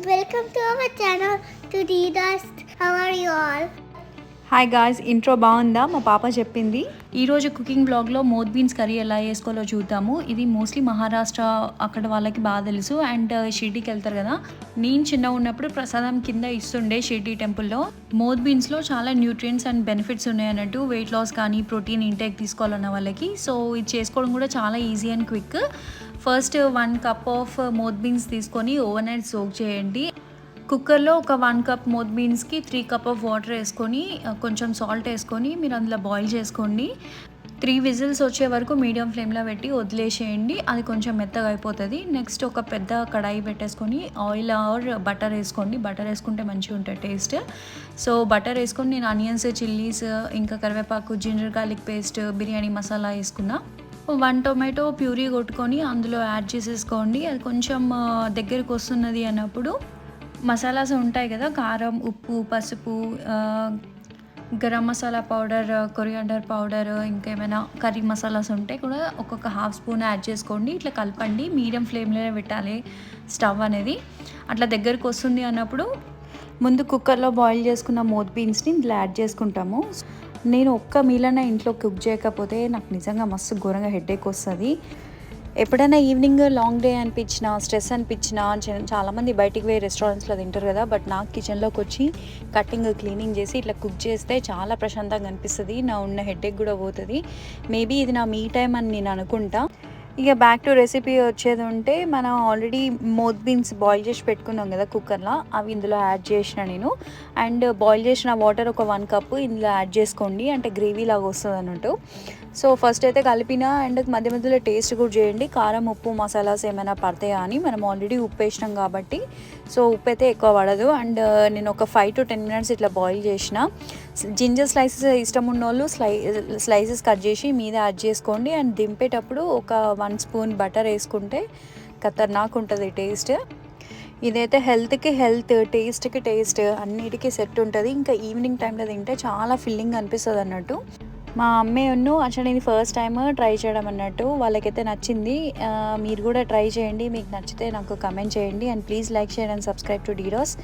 Welcome to our channel to Didas. How are you all? Hi guys, intro బాగుందా? మా పాప చెప్పింది. ఈరోజు కుకింగ్ బ్లాగ్లో మోత్ బీన్స్ కర్రీ ఎలా చేసుకోవాలో చూద్దాము. ఇది మోస్ట్లీ మహారాష్ట్ర అక్కడ వాళ్ళకి బాగా తెలుసు. అండ్ షిర్డీకి వెళ్తారు కదా, నేను చిన్నగా ఉన్నప్పుడు ప్రసాదం కింద ఇస్తుండే షిర్డీ టెంపుల్లో. మోత్ బీన్స్లో చాలా న్యూట్రియంట్స్ అండ్ బెనిఫిట్స్ ఉన్నాయి అన్నట్టు, వెయిట్ లాస్ కానీ ప్రోటీన్ ఇంటేక్ తీసుకోవాలన్న వాళ్ళకి. సో ఇది చేసుకోవడం కూడా చాలా easy and quick. First 1 cup of moth beans తీసుకొని ఓవర్ నైట్ సోక్ చేయండి. కుక్కర్లో ఒక 1 కప్ మోత్ బీన్స్కి 3 కప్ ఆఫ్ వాటర్ వేసుకొని కొంచెం సాల్ట్ వేసుకొని మీరు అందులో బాయిల్ చేసుకోండి. 3 విజిల్స్ వచ్చే వరకు మీడియం ఫ్లేమ్లో పెట్టి వదిలేసేయండి. అది కొంచెం మెత్తగా అయిపోతుంది. నెక్స్ట్ ఒక పెద్ద కడాయి పెట్టేసుకొని ఆయిల్ ఆర్ బటర్ వేసుకోండి. బటర్ వేసుకుంటే మంచిగా ఉంటుంది టేస్ట్. సో బటర్ వేసుకొని నేను ఆనియన్స్, చిల్లీస్, ఇంకా కరివేపాకు, ginger garlic paste, biryani masala వేసుకున్నా. 1 టొమాటో ప్యూరీ కొట్టుకొని అందులో యాడ్ చేసేసుకోండి. అది కొంచెం దగ్గరికి వస్తున్నది అన్నప్పుడు మసాలాస్ ఉంటాయి కదా, కారం, ఉప్పు, పసుపు, garam masala powder, coriander powder, ఇంకా ఏమైనా కర్రీ మసాలాస్ ఉంటే కూడా ఒక్కొక్క హాఫ్ స్పూన్ యాడ్ చేసుకోండి. ఇట్లా కలపండి. మీడియం ఫ్లేమ్లోనే పెట్టాలి స్టవ్ అనేది. అట్లా దగ్గరికి వస్తుంది అన్నప్పుడు ముందు కుక్కర్లో బాయిల్ చేసుకున్న మోత్ బీన్స్ని ఇందులో యాడ్ చేసుకుంటాము. నేను ఒక్క మీలైనా ఇంట్లో కుక్ చేయకపోతే నాకు నిజంగా మస్తు ఘోరంగా హెడేక్ వస్తుంది. ఎప్పుడైనా ఈవినింగ్ లాంగ్ డే అనిపించినా, స్ట్రెస్ అనిపించినా, చాలామంది బయటికి పోయి రెస్టారెంట్స్లో తింటారు కదా, బట్ నాకు కిచెన్లోకి వచ్చి కటింగ్, క్లీనింగ్ చేసి ఇట్లా కుక్ చేస్తే చాలా ప్రశాంతంగా అనిపిస్తుంది. నా ఉన్న హెడేక్ కూడా పోతుంది. మేబీ ఇది నా మీ టైం అని నేను అనుకుంటా. ఇక బ్యాక్ టు రెసిపీ వచ్చేది ఉంటే, మనం ఆల్రెడీ మోత్ బీన్స్ బాయిల్ చేసి పెట్టుకున్నాం కదా కుక్కర్లో, అవి ఇందులో యాడ్ చేసిన నేను. అండ్ బాయిల్ చేసిన వాటర్ ఒక 1 కప్పు ఇందులో యాడ్ చేసుకోండి, అంటే గ్రేవీ లాగా వస్తుంది అన్నట్టు. సో ఫస్ట్ అయితే కలిపిన, అండ్ మధ్య మధ్యలో టేస్ట్ కూడా చేయండి. కారం, ఉప్పు, మసాలాస్ ఏమైనా పడతాయా అని. మనం ఆల్రెడీ ఉప్పు వేసినాం కాబట్టి సో ఉప్పు అయితే ఎక్కువ పడదు. అండ్ నేను ఒక 5 to 10 minutes ఇట్లా బాయిల్ చేసిన. జింజర్ స్లైసెస్ ఇష్టం ఉన్న వాళ్ళు స్లైసెస్ కట్ చేసి మీద యాడ్ చేసుకోండి. అండ్ దింపేటప్పుడు ఒక 1 స్పూన్ బటర్ వేసుకుంటే ఖతర్నాక్ ఉంటుంది టేస్ట్. ఇదైతే హెల్త్కి హెల్త్, టేస్ట్కి టేస్ట్, అన్నిటికీ సెట్ ఉంటుంది. ఇంకా ఈవినింగ్ టైంలో తింటే చాలా ఫిల్లింగ్ అనిపిస్తుంది అన్నట్టు. మా అమ్మేను అసలు నేను ఫస్ట్ టైం ట్రై చేయడం అన్నట్టు. వాళ్ళకైతే నచ్చింది. మీరు కూడా ట్రై చేయండి. మీకు నచ్చితే నాకు కమెంట్ చేయండి. And please like, share and subscribe to డీరోస్.